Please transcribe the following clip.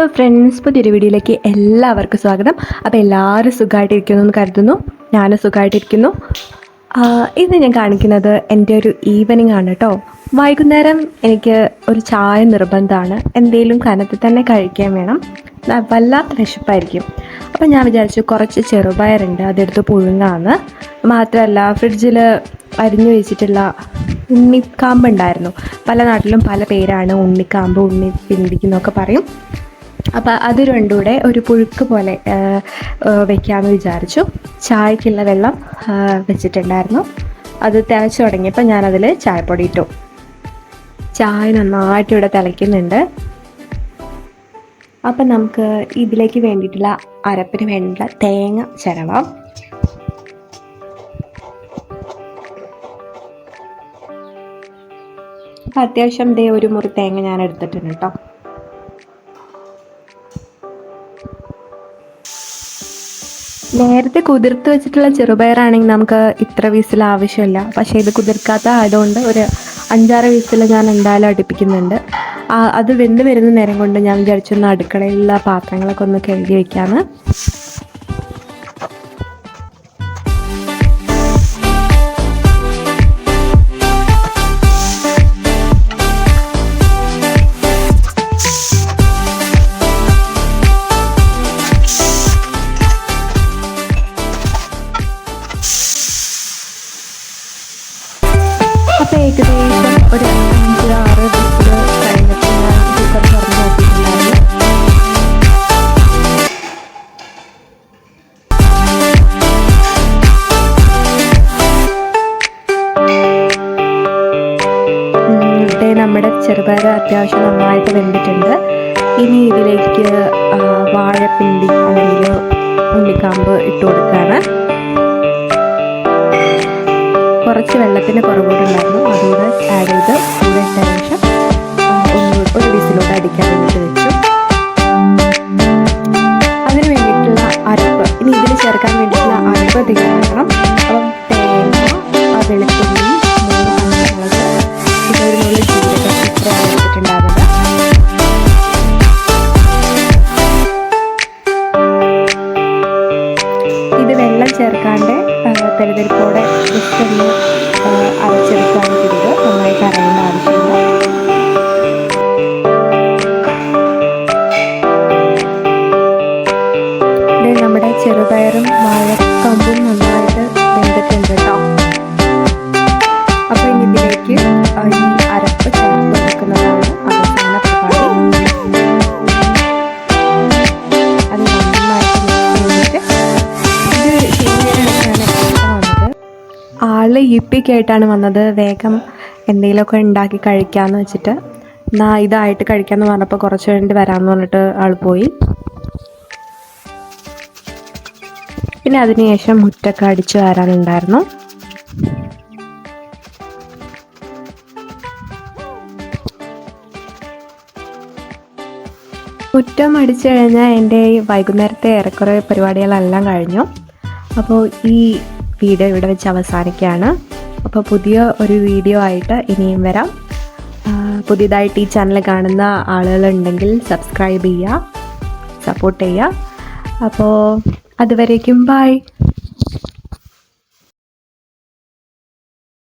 Hello friends, പുതിയൊരു വീഡിയോയിലേക്ക് എല്ലാവർക്കും സ്വാഗതം. അപ്പോൾ എല്ലാവരും സുഖമായിട്ടിരിക്കുന്നു എന്ന് കരുതുന്നു. ഞാനും സുഖമായിട്ടിരിക്കുന്നു. ഇന്ന് ഞാൻ കാണിക്കുന്നത് എൻ്റെ ഒരു ഈവനിങ് ആണ് കേട്ടോ. വൈകുന്നേരം എനിക്ക് ഒരു ചായ നിർബന്ധമാണ്. എന്തെങ്കിലും കനത്തിൽ തന്നെ കഴിക്കാൻ വേണം. വല്ലാത്ത വിശപ്പായിരിക്കും. അപ്പോൾ ഞാൻ വിചാരിച്ചു കുറച്ച് ചെറുപയറുണ്ട്, അതെടുത്ത് പുഴുങ്ങാമെന്ന്. മാത്രമല്ല ഫ്രിഡ്ജിൽ അരിഞ്ഞു വെച്ചിട്ടുള്ള ഉണ്ണിക്കാമ്പ് ഉണ്ടായിരുന്നു. പല നാട്ടിലും പല പേരാണ്, ഉണ്ണിക്കാമ്പ്, ഉണ്ണിപ്പിണ്ടിക്കുന്നൊക്കെ പറയും. അപ്പോൾ അത് രണ്ടും കൂടെ ഒരു പുഴുക്ക് പോലെ വെക്കാമെന്ന് വിചാരിച്ചു. ചായക്കുള്ള വെള്ളം വെച്ചിട്ടുണ്ടായിരുന്നു. അത് തിളച്ച് തുടങ്ങിയപ്പോൾ ഞാനതിൽ ചായപ്പൊടി ഇട്ടു. ചായ നന്നായിട്ട് ഇവിടെ തിളയ്ക്കുന്നുണ്ട്. അപ്പം നമുക്ക് ഇതിലേക്ക് വേണ്ടിയിട്ടുള്ള അരപ്പിന് വേണ്ടിയിട്ടുള്ള തേങ്ങ ചിരവാം. അപ്പം അത്യാവശ്യം ഒരു മുറി തേങ്ങ ഞാൻ എടുത്തിട്ടുണ്ട് കേട്ടോ. നേരത്തെ കുതിർത്ത് വെച്ചിട്ടുള്ള ചെറുപയറാണെങ്കിൽ നമുക്ക് ഇത്ര വിസിൽ ആവശ്യമില്ല. പക്ഷേ ഇത് കുതിർക്കാത്ത ആയതുകൊണ്ട് ഒരു 5-6 വിസിൽ ഞാൻ എന്തായാലും അടുപ്പിക്കുന്നുണ്ട്. അത് വെന്ത് വരുന്ന നേരം കൊണ്ട് ഞാൻ വിചാരിച്ചൊന്ന് അടുക്കളയിലുള്ള പാത്രങ്ങളൊക്കെ ഒന്ന് കഴുകി വയ്ക്കാമെന്ന്. അപ്പോൾ ഏകദേശം ഒരു 5-6 വിസിൽ കഴിഞ്ഞപ്പോൾ ഞാൻ കുക്കർ തുറന്ന് നോക്കിയിട്ടുണ്ടായിരുന്നു. നമ്മുടെ ചെറുപയർ അത്യാവശ്യം നന്നായിട്ട് വെന്തിട്ടുണ്ട്. ഇനി ഇതിലേക്ക് വാഴപ്പിണ്ടി അല്ലെങ്കിൽ ഉണ്ണിക്കാമ്പ് ഇട്ട് കൊടുക്കുകയാണ്. കുറച്ച് വെള്ളത്തിന് കുറവുണ്ടായിരുന്നു, അതുകൂടെ ആഡ് ചെയ്ത് കൂടെ ശേഷം ഒരു വിസിലോട്ട് അടിക്കാൻ വേണ്ടിയിട്ട് വെച്ചു. അതിന് വേണ്ടിയിട്ടുള്ള അരപ്പ്, ഇനി ഇതിൽ ചേർക്കാൻ വേണ്ടിയിട്ടുള്ള അരപ്പ് തയ്യാറാക്കണം. അപ്പം തേങ്ങ, വെളുത്തുള്ളി, 3 പച്ചമുളക്, ഇതൊരു 1 ജീരകം, ഇത്രയാണ് എടുത്തിട്ടുണ്ടാകുന്നത്. ഇത് വെള്ളം ചേർക്കാണ്ട് തെളിതെളിപ്പോടെ ജസ്റ്റ് ഒന്ന് അരച്ചെടുക്കാൻ ചെയ്ത് നന്നായിട്ട് അറിയേണ്ട ആവശ്യമില്ല. ഇത് നമ്മുടെ ചെറുപയറും വാഴക്കമ്പും നന്നായിട്ട് വെന്തിട്ടുണ്ട് കേട്ടോ. അപ്പോൾ ഇനി ഇതിലേക്ക് ഈ അരപ്പ് ചേർത്ത് കൊടുക്കുന്നതാണ് അവസാന പരിപാടി. അത് നന്നായിട്ട് മിക്സ് ചെയ്തിട്ട് ആള് യിപ്പിക്കായിട്ടാണ് വന്നത്. വേഗം എന്തെങ്കിലുമൊക്കെ ഉണ്ടാക്കി കഴിക്കാമെന്ന് വെച്ചിട്ട് ഇതായിട്ട് കഴിക്കാമെന്ന് പറഞ്ഞപ്പോൾ കുറച്ച് കഴിഞ്ഞിട്ട് വരാമെന്ന് പറഞ്ഞിട്ട് ആൾ പോയി. പിന്നെ അതിനുശേഷം മുറ്റൊക്കെ അടിച്ചു വരാനുണ്ടായിരുന്നു. മുറ്റം അടിച്ചു കഴിഞ്ഞാൽ എൻ്റെ വൈകുന്നേരത്തെ ഏറെക്കുറെ പരിപാടികളെല്ലാം കഴിഞ്ഞു. അപ്പോൾ ഈ വീഡിയോ ഇവിടെ വെച്ച് അവസാനിക്കുകയാണ്. അപ്പോൾ പുതിയ ഒരു വീഡിയോ ആയിട്ട് ഇനിയും വരാം. പുതിയതായിട്ട് ഈ ചാനൽ കാണുന്ന ആളുകളുണ്ടെങ്കിൽ സബ്സ്ക്രൈബ് ചെയ്യുക, സപ്പോർട്ട് ചെയ്യുക. അപ്പോൾ അതുവരേക്കും ബൈ.